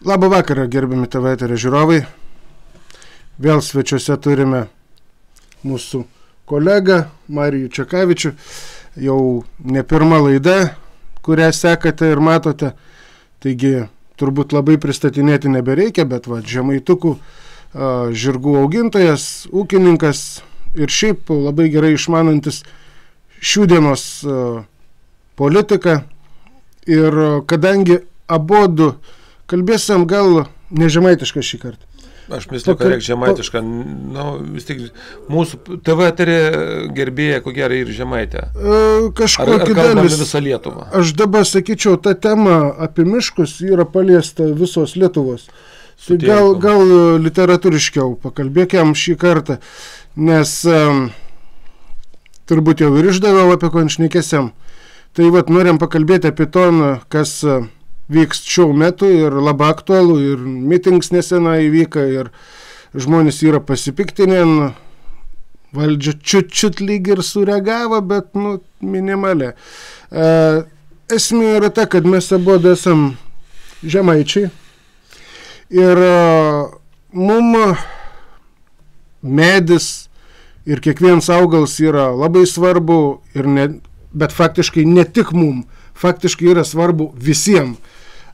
Labą vakarą, gerbiami TV eterio žiūrovai. Vėl svečiuose turime mūsų kolegą Marijų Čekavičių. Jau ne pirma laida, kurią sekate ir matote. Taigi turbūt labai pristatinėti nebereikia, bet žemaitukų žirgų augintojas, ūkininkas ir šiaip labai gerai išmanantis šių dienos politiką. Ir kadangi abudu kalbėsim gal ne žemaitišką šį kartą. Aš misliu, kad reikia žemaitišką. Vis tik mūsų TV eterė gerbėja, ko gerai, ir žemaitė. Kažkokį kalbame visą Lietuvą? Aš dabar sakyčiau, ta tema apie miškus yra paliesta visos Lietuvos. Tai gal literatūriškiau pakalbėkiam šį kartą, nes turbūt jau ir išdaviau apie ko šnekėsim. Tai norim pakalbėti apie to, kas vyks šiuo metu ir labai aktualu, ir mitings nesena įvyka, ir žmonės yra pasipiktinę, valdžia čiut lyg ir sureagavo, bet minimaliai. Esmė yra ta, kad mes abudu esam žemaičiai ir mum medis ir kiekvienas augalas yra labai svarbu, bet faktiškai ne tik mum, faktiškai yra svarbu visiems.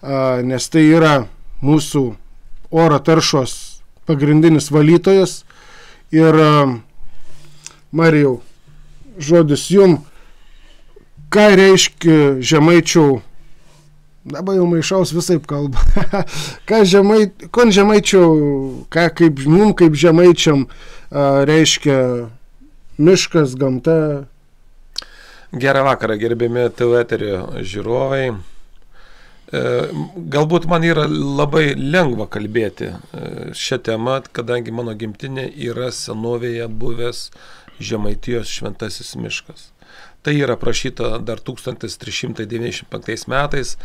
Nes tai yra mūsų oro taršos pagrindinis valytojas. Ir Marijau, žodis jum, ką reiškia žemaičių, dabar jau maišaus visaip kalba, ką žemaičių, kaip mum kaip žemaičiam reiškia miškas, gamta. Gerą vakarą, gerbiami TV eterio žiūrovai. Galbūt man yra labai lengva kalbėti šią temą, kadangi mano gimtinė yra senovėje buvęs Žemaitijos šventasis miškas. Tai yra aprašyta dar 1395 metais,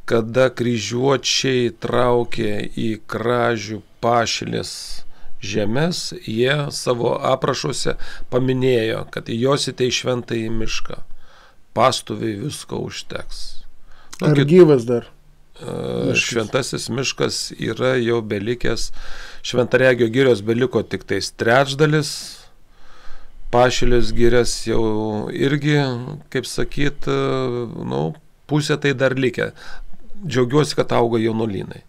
kada kryžiuočiai traukė į Kražių Pašilės žemės, jie savo aprašuose paminėjo, kad įjosite į šventąjį mišką, pastuviai visko užteks. Ar gyvas dar? Šventasis miškas yra jau belikęs, Šventaregio girios beliko tik tais trečdalis, Pašilės girios jau irgi, kaip sakyt, pusė tai dar likę. Džiaugiuosi, kad auga jaunuolynai.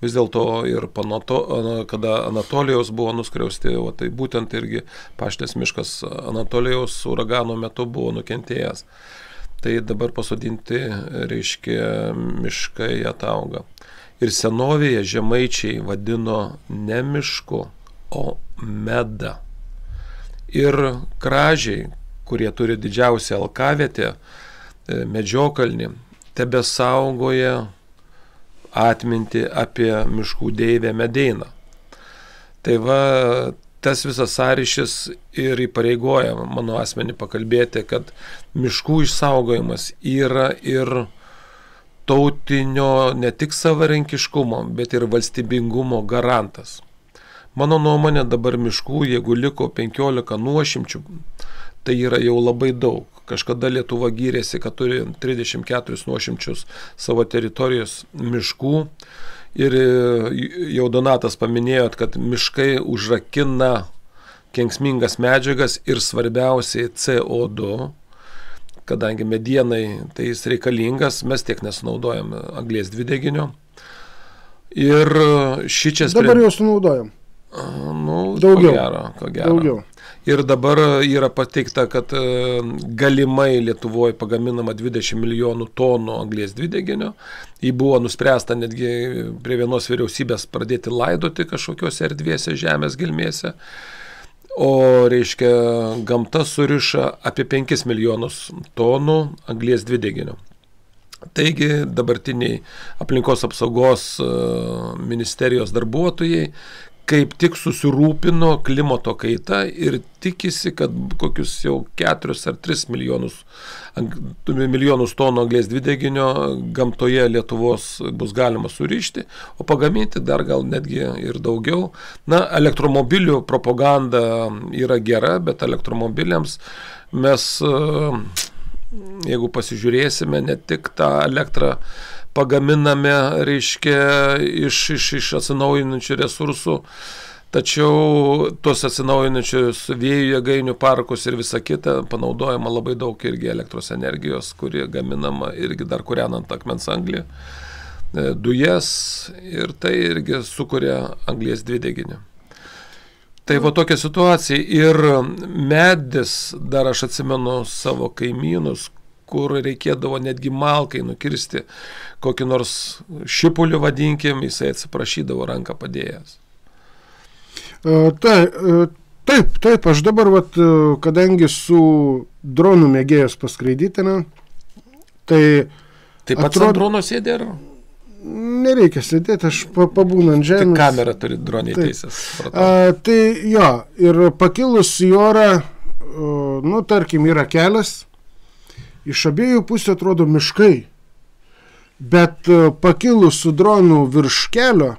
Vis dėlto ir kada Anatolijaus buvo nuskriausti, tai būtent irgi Pašilės miškas Anatolijaus uragano metu buvo nukentėjęs. Tai dabar pasodinti, reiškia, miškai atauga. Ir senovėje žemaičiai vadino ne mišku, o meda. Ir kražiai, kurie turi didžiausią alkavietę, Medžiokalnį, tebesaugoja atmintį apie miškų deivę Medeiną. Tai tas visas sąryšis ir įpareigoja mano asmenį pakalbėti, kad miškų išsaugojimas yra ir tautinio ne tik savarankiškumo, bet ir valstybingumo garantas. Mano nuomonė, dabar miškų, jeigu liko 15 nuošimčių, tai yra jau labai daug. Kažkada Lietuva gyrėsi, kad turi 34 nuošimčius savo teritorijos miškų. Ir jau Donatas paminėjot, kad miškai užrakina kenksmingas medžiagas ir svarbiausiai CO2, kadangi medienai tai jis reikalingas, mes tiek nesinaudojam anglies dvideginio. Ir dabar jau sunaudojam. Daugiau. Ko gero. Daugiau. Ir dabar yra pateikta, kad galimai Lietuvoje pagaminama 20 milijonų tonų anglies dvideginio. Jį buvo nuspręsta netgi prie vienos vyriausybės pradėti laidoti kažkokiose erdvėse žemės gelmėse. O reiškia, gamta suriša apie 5 milijonus tonų anglies dvideginio. Taigi dabartiniai aplinkos apsaugos ministerijos darbuotojai kaip tik susirūpino klimato kaita ir tikisi, kad kokius jau 4 ar 3 milijonus tonų anglies dvideginio gamtoje Lietuvos bus galima surišti, o pagaminti dar gal netgi ir daugiau. Elektromobilių propaganda yra gera, bet elektromobiliams mes, jeigu pasižiūrėsime, ne tik tą elektrą pagaminame, reiškia, iš atsinaujinančių resursų, tačiau tos atsinaujinančius vėjų jėgainių parkus ir visa kita panaudojama labai daug irgi elektros energijos, kuri gaminama irgi dar kūrenant akmens anglį, dujas ir tai irgi sukuria anglies dvideginį. Tai va tokia situacija ir medis, dar aš atsimenu savo kaimynus, kur reikėdavo netgi malkai nukirsti kokį nors šipulį, vadinkim, jisai atsiprašydavo ranką padėjęs. Taip, aš dabar, kadangi su dronų mėgėjęs paskraidyti, tai... Taip pat ant drono sėdė ar? Nereikia sėdėti, aš pabūnu ant žemės. Tai kamerą turi droniai teisės. Tai jo, ir pakilus į orą, tarkim, yra kelias, iš abiejų pusių atrodo miškai, bet pakilus su dronu virš kelio,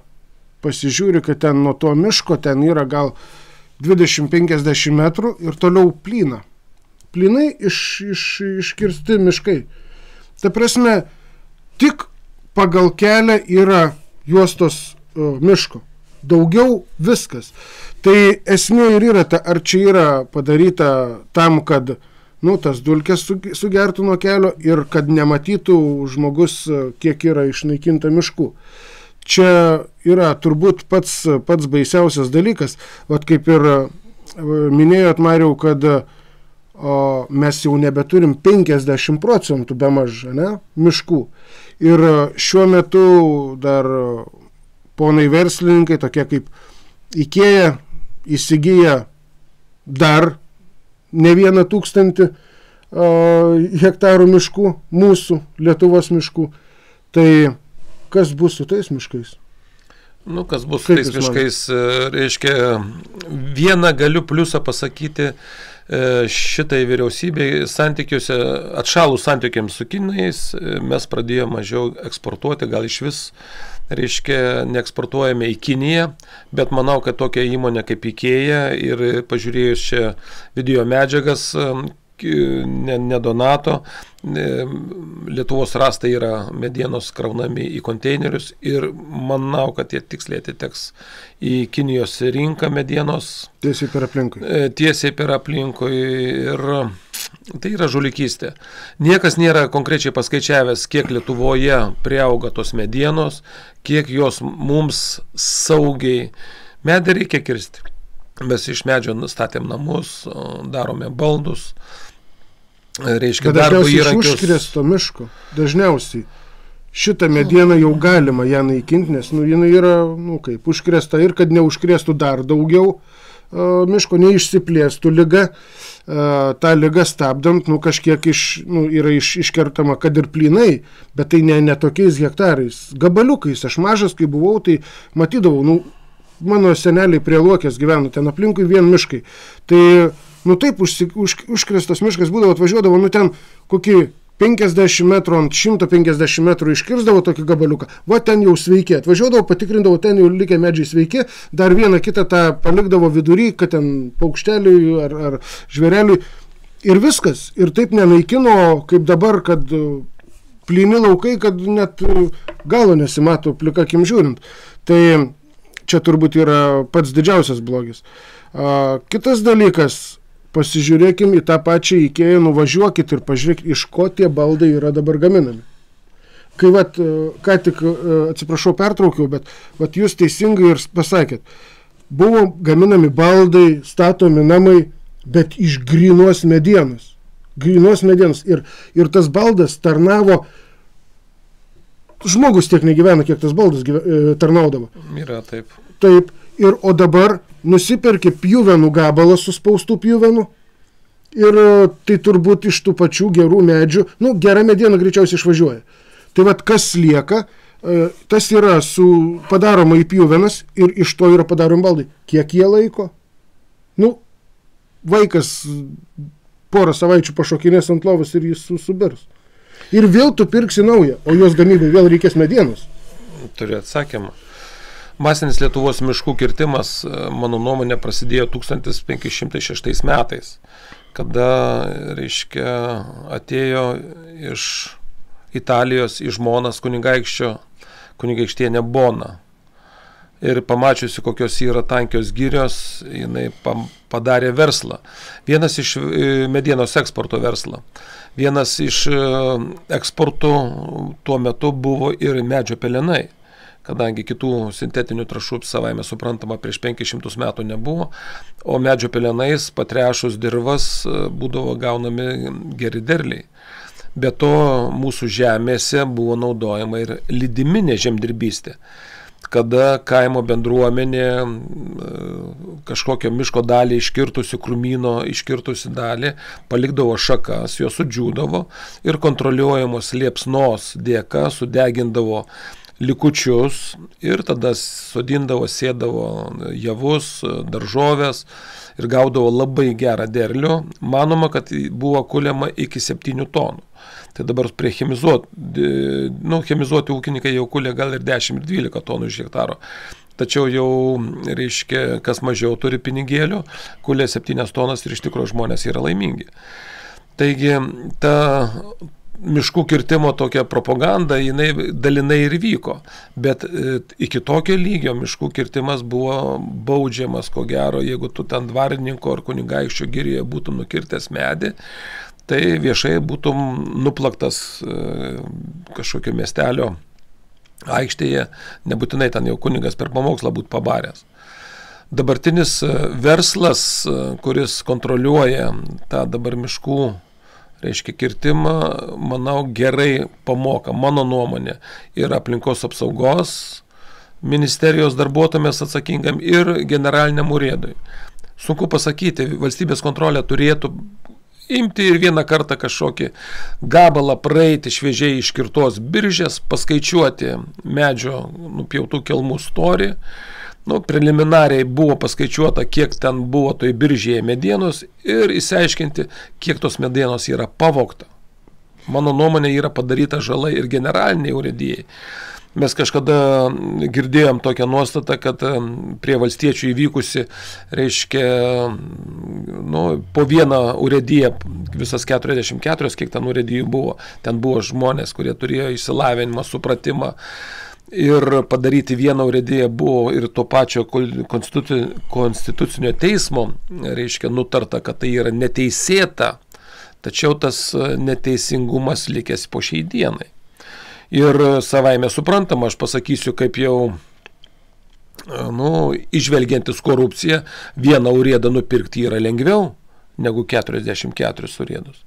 pasižiūri, kad ten nuo to miško, ten yra gal 20-50 metrų ir toliau plyna. Plynai iškirsti miškai. Ta prasme, tik pagal kelią yra juostos miško. Daugiau viskas. Tai esmė ir yra ta, ar čia yra padaryta tam, kad tas dulkes sugertų nuo kelio ir kad nematytų žmogus, kiek yra išnaikinta miškų. Čia yra turbūt pats baisiausias dalykas. Vat kaip ir minėjot, Mariau, kad mes jau nebeturim 50% bemaž, miškų. Ir šiuo metu dar ponai verslininkai, tokie kaip IKEA, įsigyja dar ne 1,000 hektarų miškų, mūsų Lietuvos miškų. Tai kas bus su tais miškais? Kas bus su tais miškais? Reiškia, vieną galiu pliusą pasakyti šitai vyriausybei santykiuose, atšalus santykiams su kinais, mes pradėjome mažiau eksportuoti, gal iš vis, reiškia, neeksportuojame į Kiniją, bet manau, kad tokia įmonė kaip IKEA ir pažiūrėjus čia video medžiagas, nedonato, Lietuvos rastai yra medienos kraunami į konteinerius ir manau, kad jie tiksliai atiteks į Kinijos rinką medienos. Tiesiai per aplinkui. Tiesiai per aplinkui ir tai yra žulikystė. Niekas nėra konkrečiai paskaičiavęs, kiek Lietuvoje priauga tos medienos, kiek jos mums saugiai. Medį reikia kirsti. Mes iš medžio statėm namus, darome baldus. Reiškia, bet dažniausiai iš užkrėsto miško. Dažniausiai šitą medieną jau galima ją naikinti, nes jinai yra, užkrėsta ir kad neužkrėstų dar daugiau miško, neišsiplėstų liga. Ta liga stabdant, kažkiek yra iškertama, kad ir plynai, bet tai ne tokiais hektarais. Gabaliukais, aš mažas, kai buvau, tai matydavau, mano seneliai prie Luokės gyveno, ten aplinkui vien miškai. Tai taip, užkrėstas miškas būdavo, atvažiuodavo, ten kokį 50 metrų ant 150 metrų iškirsdavo tokį gabaliuką, ten jau sveiki, atvažiuodavo, patikrindavo, ten jau likę medžiai sveiki, dar vieną kitą tą palikdavo vidury, kad ten paukšteliui ar žvėreliui ir viskas, ir taip nenaikino, kaip dabar, kad plyni laukai, kad net galo nesimato plika akim žiūrint. Tai čia turbūt yra pats didžiausias blogis. Kitas dalykas, pasižiūrėkim į tą pačią IKEA, nuvažiuokit ir pažiūrėkit, iš ko tie baldai yra dabar gaminami. Kai ką tik, atsiprašau, pertraukiau, bet jūs teisingai ir pasakėt, buvo gaminami baldai, statomi namai, bet iš grynos medienos. Grynos medienos. Ir tas baldas tarnavo, žmogus tiek negyvena, kiek tas baldas tarnaudavo. Yra taip. Taip. O dabar nusiperki pjuvenų gabalą suspaustų pjuvenų ir tai turbūt iš tų pačių gerų medžių, gera mediena greičiausiai išvažiuoja. Tai kas lieka, tas yra padaroma į pjuvenas ir iš to yra padaromi baldai. Kiek jie laiko? Vaikas porą savaičių pašokinės ant lovos ir jis subirs. Ir vėl tu pirksi naują, o jos gamybai vėl reikės medienos. Turiu atsakymą. Masinis Lietuvos miškų kirtimas, mano nuomonė, prasidėjo 1506 metais, kada, reiškia, atėjo iš Italijos į žmonas kunigaikštienę Boną. Ir pamačiusi, kokios yra tankios girios, jinai padarė verslą. Vienas iš medienos eksporto verslą. Vienas iš eksportų tuo metu buvo ir medžio pelenai, kadangi kitų sintetinių trąšų savaime suprantama prieš 500 metų nebuvo, o medžio pelenais patrešus dirvas būdavo gaunami geri derliai. Be to mūsų žemėse buvo naudojama ir lydiminė žemdirbystė, kada kaimo bendruomenė kažkokią miško dalį iškirtusi, krūmyno iškirtusi dalį, palikdavo šakas, jos sudžiūdavo ir kontroliuojamos liepsnos dėka sudegindavo likučius ir tada sodindavo, sėdavo javus, daržovės ir gaudavo labai gerą derlių. Manoma, kad buvo kuliama iki 7 tonų. Tai dabar prie chemizuoti ūkininkai jau kulia gal ir 10 ir 12 tonų iš hektaro. Tačiau jau, reiškia, kas mažiau turi pinigėlių, kulia 7 tonas ir iš tikrųjų žmonės yra laimingi. Taigi, ta miškų kirtimo tokia propaganda, jinai dalinai ir vyko, bet iki tokio lygio miškų kirtimas buvo baudžiamas, ko gero, jeigu tu ten dvarininko ar kunigaikščio girioje būtum nukirtęs medį, tai viešai būtum nuplaktas kažkokio miestelio aikštėje, nebūtinai ten jau kunigas per pamokslą būt pabaręs. Dabartinis verslas, kuris kontroliuoja tą dabar miškų, reiškia, kirtimą, manau, gerai pamoka, mano nuomonė, ir aplinkos apsaugos ministerijos darbuotojams atsakingam ir generaliniam urėdui. Sunku pasakyti, valstybės kontrolė turėtų imti ir vieną kartą kažkokį gabalą praeiti šviežiai iškirtos biržės, paskaičiuoti medžio nupjautų kelmų storį. Preliminariai buvo paskaičiuota, kiek ten buvo toj biržėje medienos ir įsiaiškinti, kiek tos medienos yra pavogta. Mano nuomonė, yra padaryta žala ir generaliniai urėdijai. Mes kažkada girdėjom tokią nuostatą, kad prie valstiečių įvykusi, reiškia, po vieną urėdiją, visas 44, kiek ten urėdijų buvo, ten buvo žmonės, kurie turėjo išsilavinimą, supratimą, ir padaryti vieną urėdiją buvo ir to pačio konstitucinio teismo, reiškia, nutarta, kad tai yra neteisėta, tačiau tas neteisingumas likęs po šiai dienai. Ir savaime suprantama, aš pasakysiu, kaip jau, išvelgiantis korupciją, vieną urėdą nupirkti yra lengviau negu 44 urėdus.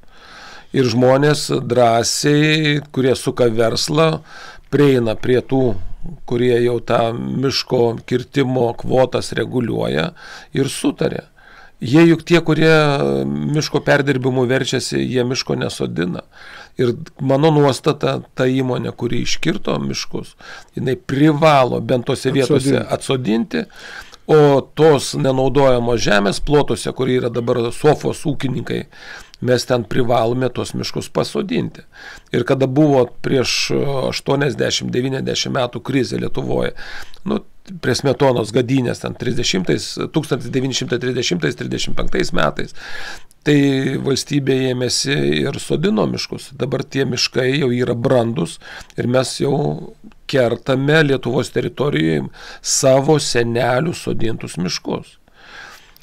Ir žmonės drąsiai, kurie suka verslą, prieina prie tų, kurie jau tą miško kirtimo kvotas reguliuoja ir sutarė. Jie juk tie, kurie miško perdirbimu verčiasi, jie miško nesodina. Ir mano nuostata, ta įmonė, kuri iškirto miškus, jinai privalo bent tose vietose atsodinti, o tos nenaudojamos žemės plotuose, kur yra dabar sofos ūkininkai, mes ten privalome tos miškus pasodinti. Ir kada buvo prieš 80-90 metų krizė Lietuvoje, prie Smetonos gadynės, ten 1930-35 metais, tai valstybė ėmėsi ir sodino miškus. Dabar tie miškai jau yra brandus ir mes jau kertame Lietuvos teritorijoje savo senelių sodintus miškus.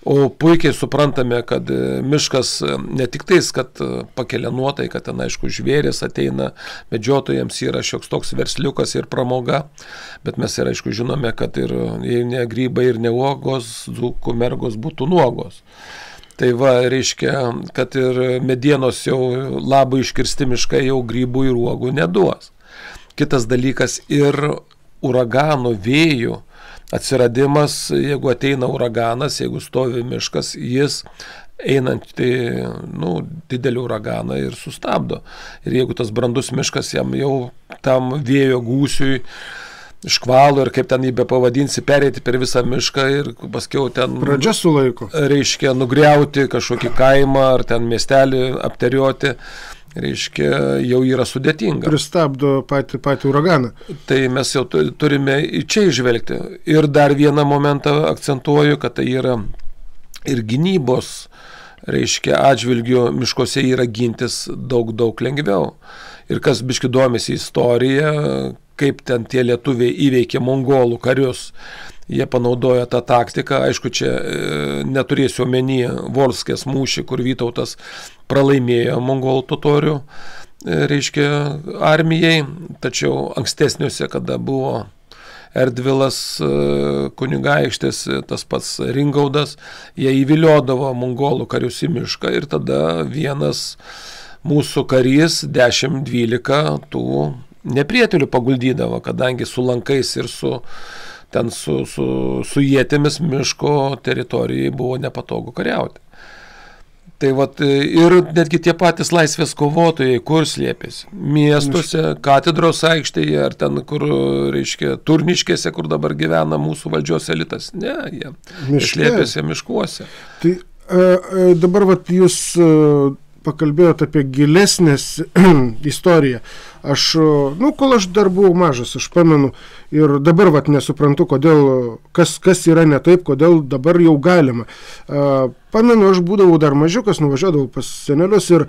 O puikiai suprantame, kad miškas ne tik tais, kad pakelia nuotaiką, ten aišku žvėris ateina, medžiotojams yra šioks toks versliukas ir pramoga, bet mes ir aišku žinome, kad ir ne grybai ir ne uogos, dzūkų mergos būtų nuogos. Tai va, reiškia, kad ir medienos jau labai iškirsti miškai jau grybų ir uogų neduos. Kitas dalykas ir uraganų, vėjų atsiradimas, jeigu ateina uraganas, jeigu stovi miškas, jis einant didelį uraganą ir sustabdo. Ir jeigu tas brandus miškas jam jau tam vėjo gūsiui škvalo ir kaip ten jį be pavadinsi, pereiti per visą mišką ir paskiau ten pradžia sulaiko. Reiškia nugriauti kažkokį kaimą ar ten miestelį apterioti, reiškia, jau yra sudėtinga. Pristabdo patį uraganą. Tai mes jau turime čia išvelgti. Ir dar vieną momentą akcentuoju, kad tai yra ir gynybos, reiškia, atžvilgiu miškose yra gintis daug lengviau. Ir kas biški domisi istoriją, kaip ten tie lietuviai įveikė mongolų karius, jie panaudojo tą taktiką. Aišku, čia neturėsiu omeny Volskės mūšį, kur Vytautas pralaimėjo mongolų totorių, reiškia, armijai, tačiau ankstesniuose, kada buvo Erdvilas kunigaikštis, tas pats Ringaudas, jie įviliodavo mongolų karius į mišką ir tada vienas mūsų karys 10-12 tų neprietelių paguldydavo, kadangi su lankais ir su ietėmis miško teritorijai buvo nepatogu kariauti. Tai vat, ir netgi tie patys laisvės kovotojai, kur slėpėsi? Miestuose, katedros aikštėje, ar ten, kur, reiškia, Turniškėse, kur dabar gyvena mūsų valdžios elitas. Ne, jie slėpėsi miškuose. Tai dabar vat, jūs pakalbėjote apie gilesnės istoriją. Aš, kol aš dar buvau mažas, aš pamenu ir dabar vat nesuprantu, kodėl, kas yra ne taip, kodėl dabar jau galima. Pamenu, aš būdavau dar mažiukas, nuvažiuodavau pas senelius ir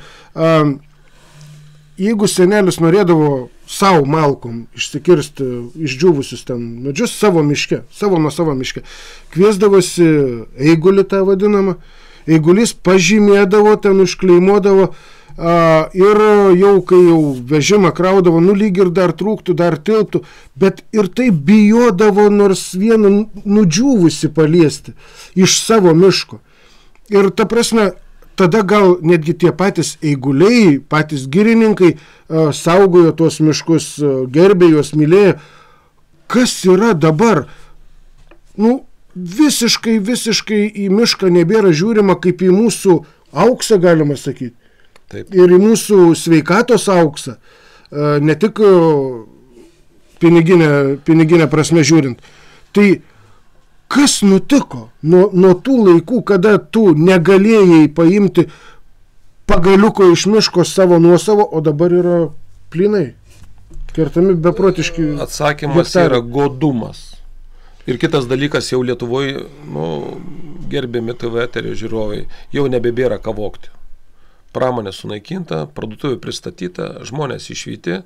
jeigu senelis norėdavo savo malkom išsikirsti išdžiūvusius ten medžius savo miške, nuo savo miške, kviesdavosi eigulį tą vadinamą, eigulys pažymėdavo, ten užkleimuodavo ir jau, kai jau vežimą kraudavo, lyg ir dar trūktų, dar tilptų, bet ir tai bijodavo nors vieną nudžiūvusi paliesti iš savo miško. Ir ta prasme, tada gal netgi tie patys eiguliai, patys girininkai saugojo tuos miškus, gerbė juos, mylėjo. Kas yra dabar? Visiškai į mišką nebėra žiūrima kaip į mūsų auksą, galima sakyti. Taip. Ir į mūsų sveikatos auksą, ne tik piniginę prasme žiūrint. Tai kas nutiko nuo tų laikų, kada tu negalėjai paimti pagaliuko iš miško savo nuosavo, o dabar yra plynai, kertami beprotiški. Atsakymas yra godumas. Ir kitas dalykas, jau Lietuvoje, gerbiami TV eterio žiūrovai, jau nebebėra ką vogti. Pramonė sunaikinta, parduotuvė pristatyta, žmonės išvyti,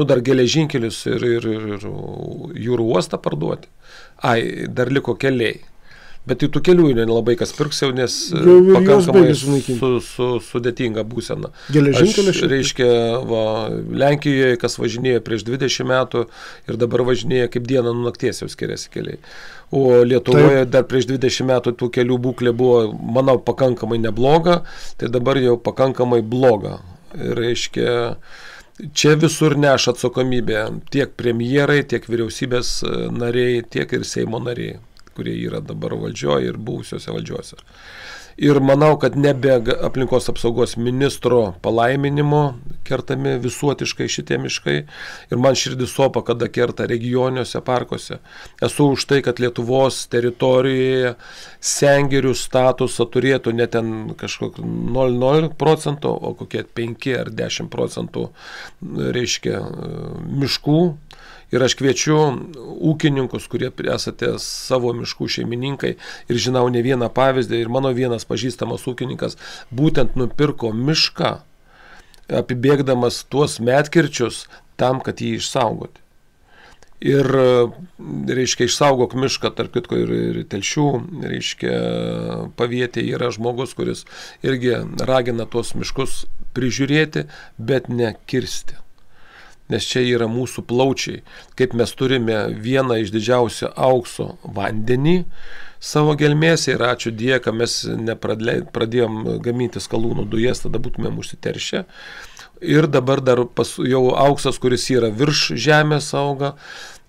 dar geležinkelius ir jūrų uostą parduoti. Dar liko keliai. Bet tų kelių nelabai kas pirks jau, nes pakankamai sudėtinga būsena. Geležinkelis? Reiškia, Lenkijoje, kas važinėjo prieš 20 metų ir dabar važinėja kaip dieną nuo nakties, jau skiriasi keliai. O Lietuvoje dar prieš 20 metų tų kelių būklė buvo, manau, pakankamai nebloga, tai dabar jau pakankamai bloga. Ir reiškia, čia visur neša atsakomybė tiek premjerai, tiek vyriausybės nariai, tiek ir Seimo nariai, kurie yra dabar valdžioje ir buvusiuose valdžiuose. Ir manau, kad nebe aplinkos apsaugos ministro palaiminimo kertami visuotiškai šitie miškai. Ir man širdis sopa, kada kerta regioniuose parkuose. Esu už tai, kad Lietuvos teritorijoje sengirių statusą turėtų ne ten kažkokį 0,0%, o kokie 5 ar 10% reiškia miškų. Ir aš kviečiu ūkininkus, kurie esate savo miškų šeimininkai ir žinau ne vieną pavyzdį, ir mano vienas pažįstamas ūkininkas būtent nupirko mišką, apibėgdamas tuos medkirčius tam, kad jį išsaugoti. Ir, reiškia, išsaugok mišką, tarp kitko ir Telšių, reiškia, pavietė yra žmogus, kuris irgi ragina tuos miškus prižiūrėti, bet ne kirsti. Nes čia yra mūsų plaučiai, kaip mes turime vieną iš didžiausių aukso vandenį savo gelmėse ir ačiū Dievui, kad mes nepradėjom gaminti skalūnų dujas, tada būtumėm užsiteršę. Ir dabar dar jau auksas, kuris yra virš žemės auga,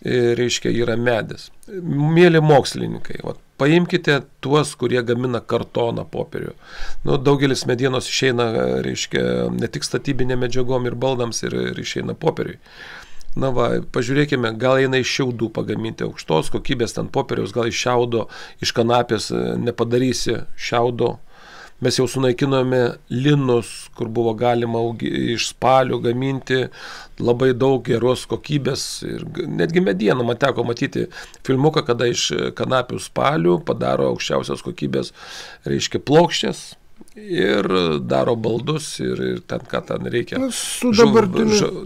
reiškia, yra medis. Mėly mokslininkai, paimkite tuos, kurie gamina kartoną popierių. Daugelis medienos išeina, reiškia, ne tik statybinė medžiagom ir baldams ir išeina popieriui. Pažiūrėkime, gal eina iš šiaudų pagaminti aukštos kokybės ten popieriaus, gal iš šiaudo, iš kanapės nepadarysi šiaudo. Mes jau sunaikinome linus, kur buvo galima iš spalių gaminti labai daug geros kokybės ir netgi medieną. Man teko matyti filmuką, kada iš kanapių spalių padaro aukščiausios kokybės, reiškia, plokščias ir daro baldus ir ten, ką ten reikia.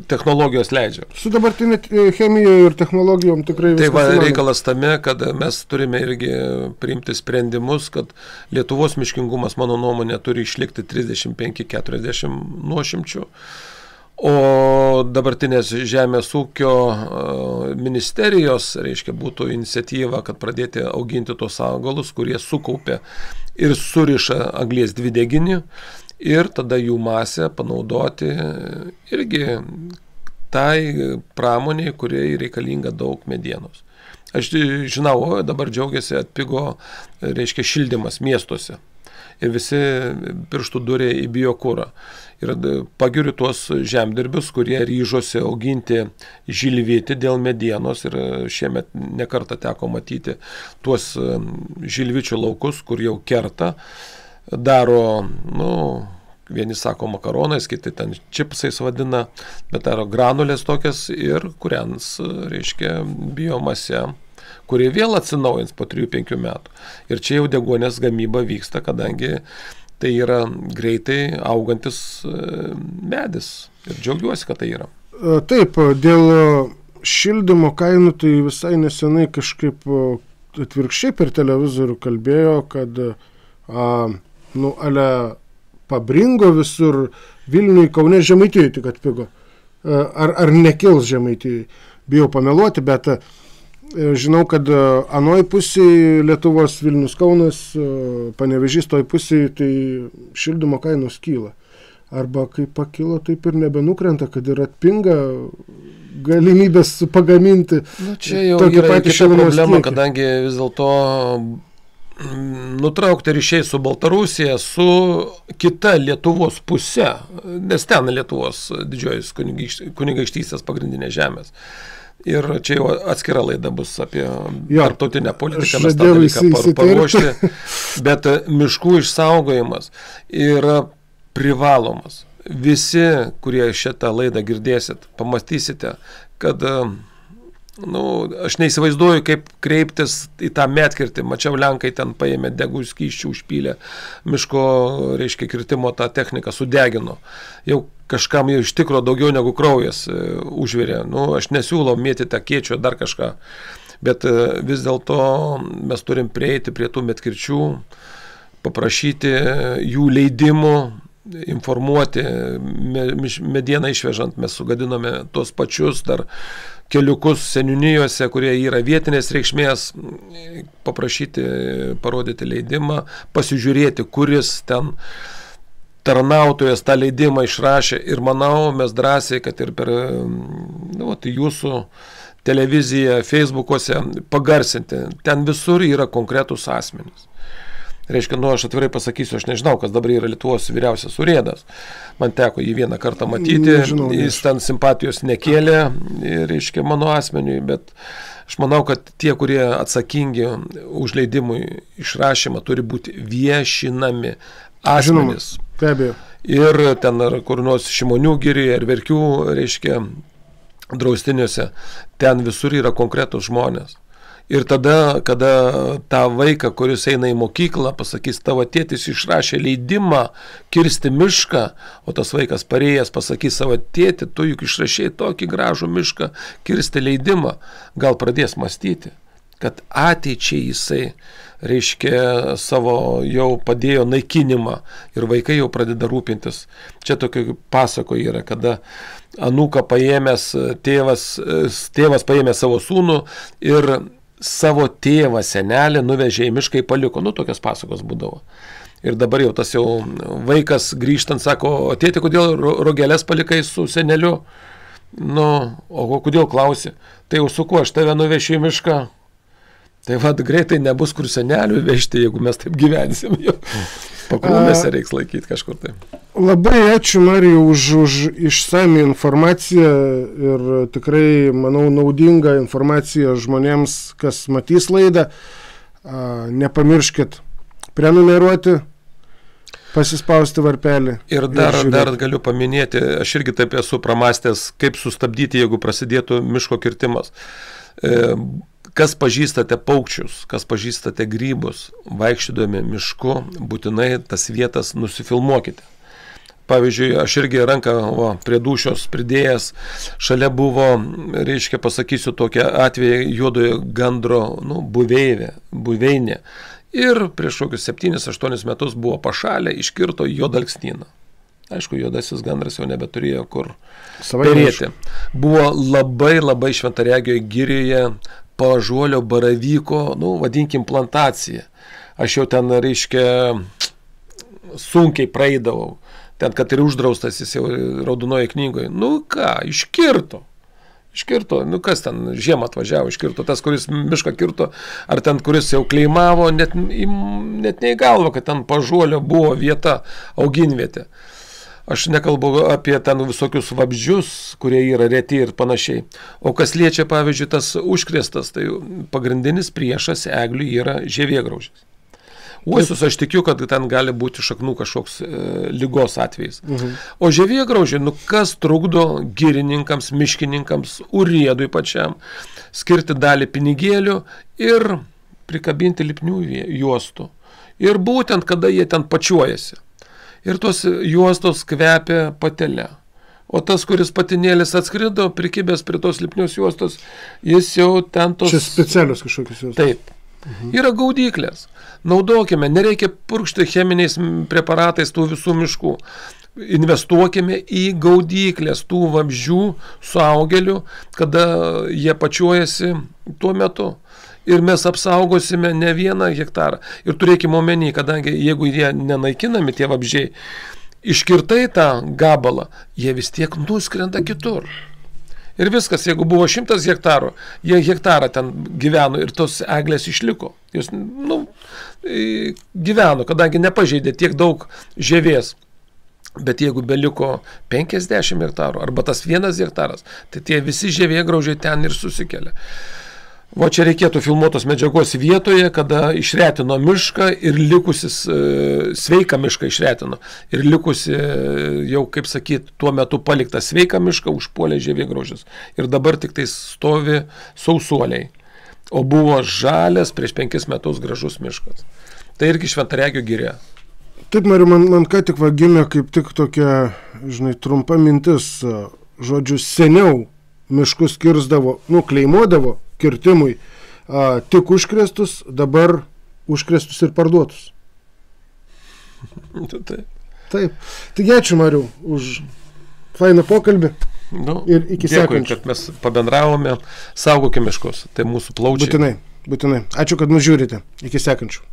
Technologijos leidžia. Su dabartinė chemija ir technologijom tikrai viskas. Tai reikalas tame, kad mes turime irgi priimti sprendimus, kad Lietuvos miškingumas, mano nuomonė, turi išlikti 35-40 nuošimčių. O dabartinės žemės ūkio ministerijos, reiškia, būtų iniciatyva, kad pradėti auginti tos augalus, kurie sukaupia ir suriša anglies dvideginį ir tada jų masę panaudoti irgi tai pramoniai, kuriai reikalinga daug medienos. Aš žinau, dabar džiaugiasi atpigo, reiškia, šildymas miestuose. Ir visi pirštų durė į biokurą. Ir pagiriu tuos žemdirbius, kurie ryžosi auginti žilvitį dėl medienos ir šiemet nekartą teko matyti tuos žilvičių laukus, kur jau kerta, daro, vieni sako makaronais, kiti ten čipsais vadina, bet daro granulės tokias ir kurians, reiškia, biomase, kurie vėl atsinaujins po 3-5 metų. Ir čia jau deguonės gamyba vyksta, kadangi tai yra greitai augantis medis. Ir džiaugiuosi, kad tai yra. Taip, dėl šildymo kainų tai visai nesenai kažkaip atvirkščiai per televizorių kalbėjo, kad ale pabringo visur Vilniui, Kaune, Žemaitijai tik atpigo. Ar nekils Žemaitijai? Bijau pameluoti, bet žinau, kad anoj pusėje Lietuvos Vilnius, Kaunas, Panevėžys toj pusėje, tai šildymo kainos kyla. Arba kai pakilo, taip ir nebenukrenta, kad ir atpinga galimybės pagaminti. Čia jau yra kita problema, kadangi vis dėlto nutraukti ryšiai su Baltarusija, su kita Lietuvos puse, nes ten Lietuvos didžioji kunigaikštystės pagrindinės žemės. Ir čia jau atskira laida bus apie tarptautinę politiką, mes tą dalyką paruošti, bet miškų išsaugojimas yra privalomas. Visi, kurie šitą laidą girdėsit, pamastysite, kad aš neįsivaizduoju, kaip kreiptis į tą medkirtį. Mačiau, Lenkai ten paėmė degų skysčių, užpylė miško, reiškia, kirtimo tą techniką, sudegino. Jau kažkam jau iš tikro daugiau negu kraujas užvirė. Aš nesiūlau mėtyti kėčio dar kažką, bet vis dėlto mes turim prieiti prie tų medkirčių, paprašyti jų leidimų, informuoti, medieną išvežant, mes sugadinome tos pačius dar keliukus seniūnijose, kurie yra vietinės reikšmės, paprašyti, parodyti leidimą, pasižiūrėti, kuris ten tarnautojas tą leidimą išrašė ir manau, mes drąsiai, kad ir per jūsų televiziją, Facebook'ose pagarsinti. Ten visur yra konkretus asmenys. Reiškia, aš atvirai pasakysiu, aš nežinau, kas dabar yra Lietuvos vyriausias urėdas. Man teko jį vieną kartą matyti, jis ten simpatijos nekėlė, reiškia, mano asmeniui, bet aš manau, kad tie, kurie atsakingi už leidimui išrašymą, turi būti viešinami asmenys. Ir ten ar kur nors Šimonių girioje, ar Verkių, reiškia, draustiniuose, ten visur yra konkretus žmonės. Ir tada, kada tą vaiką, kuris eina į mokyklą, pasakys, tavo tėtis išrašė leidimą kirsti mišką, o tas vaikas parėjęs pasakys savo tėtį, tu juk išrašėjai tokį gražų mišką, kirsti leidimą, gal pradės mąstyti, kad ateičiai jisai, reiškia, savo jau padėjo naikinimą ir vaikai jau pradeda rūpintis. Čia tokio pasako yra, kada anūką paėmęs, tėvas paėmė savo sūnų ir savo tėvą, senelį nuvežė į mišką, paliko. Tokios pasakos būdavo. Ir dabar jau tas jau vaikas grįžtant sako, o tėti, kodėl rogelės palikai su seneliu? O kodėl klausi? Tai jau su kuo, aš tave nuvešiu į mišką? Tai greitai nebus kur senelių vežti, jeigu mes taip gyvensim. Pakrūmėse reiks laikyti kažkur tai. Labai ačiū, Marijau, už išsami informaciją ir tikrai, manau, naudingą informaciją žmonėms, kas matys laidą. Nepamirškit prenumeruoti, pasispausti varpelį. Ir dar galiu paminėti, aš irgi taip esu pramastęs, kaip sustabdyti, jeigu prasidėtų miško kirtimas. Kas pažįstate paukščius, kas pažįstate grybus, vaikščiodami mišku, būtinai tas vietas nusifilmuokite. Pavyzdžiui, aš irgi ranką prie dūšios pridėjęs, šalia buvo, reiškia, pasakysiu tokią atvejį, juodojo gandro buveinė. Ir prieš kokius 7-8 metus buvo pašalę, iškirto juodalksnyną. Aišku, juodasis gandras jau nebeturėjo kur perėti. Buvo labai Šventaregio girioje Paąžuolio baravyko, vadinkim, plantacija. Aš jau ten, reiškia, sunkiai praeidavau. Ten, kad ir uždraustas jis jau raudonoje knygoje. Iškirto. Kas ten žiemą atvažiavo, iškirto. Tas, kuris mišką kirto, ar ten, kuris jau kleimavo, net ne į galvą, kad ten Paąžuolio buvo vieta, auginvietė. Aš nekalbu apie ten visokius vabzdžius, kurie yra reti ir panašiai. O kas liečia, pavyzdžiui, tas užkrėstas, tai pagrindinis priešas eglių yra žievėgraužis. Uosius aš tikiu, kad ten gali būti šaknų kažkoks ligos atvejais. O žievėgraužį, kas trukdo girininkams, miškininkams, urėdui pačiam, skirti dalį pinigėlių ir prikabinti lipnių juostų. Ir būtent, kada jie ten pačiuojasi. Ir tos juostos kvepia patelė. O tas, kuris patinėlis atskrido, prikibęs prie tos lipnios juostos, jis jau ten tos... Čia specialios kažkokios juostos. Taip. Yra gaudyklės. Naudokime, nereikia purkšti cheminiais preparatais tų visų miškų. Investuokime į gaudyklės tų vabzdžių, suaugėlių, kada jie pačiuojasi tuo metu. Ir mes apsaugosime ne 1 hektarą. Ir turėkime omeny, kadangi jeigu jie nenaikinami, tie vabzdžiai, iškirtai tą gabalą, jie vis tiek nuskrenda kitur. Ir viskas, jeigu buvo 100 hektarų, jie hektarą ten gyveno ir tos eglės išliko. Jos, gyveno, kadangi nepažeidė tiek daug žievės. Bet jeigu beliko 50 hektarų arba tas 1 hektaras, tai tie visi žievėgraužiai ten ir susikelia. O čia reikėtų filmuotos medžiagos vietoje, kada išretino mišką ir likusis, sveiką mišką išretino. Ir likusi, jau kaip sakyt, tuo metu paliktą sveiką mišką užpuolė žievėgraužis. Ir dabar tik tai stovi sausuoliai. O buvo žalias prieš 5 metus gražus miškas. Tai irgi Šventaregio giria. Taip, Mariau, man ką tik gimė kaip tik tokia, trumpa mintis. Žodžiu, seniau miškus kirsdavo, kleimuodavo kirtimui tik užkrėstus, dabar užkrėstus ir parduotus. Taip. Taigi ačiū, Mariau, už fainą pokalbį ir iki sekančių. Dėkui, kad mes pabendravome, saugokime miškus, tai mūsų plaučiai. Būtinai. Ačiū, kad mus žiūrite. Iki sekančių.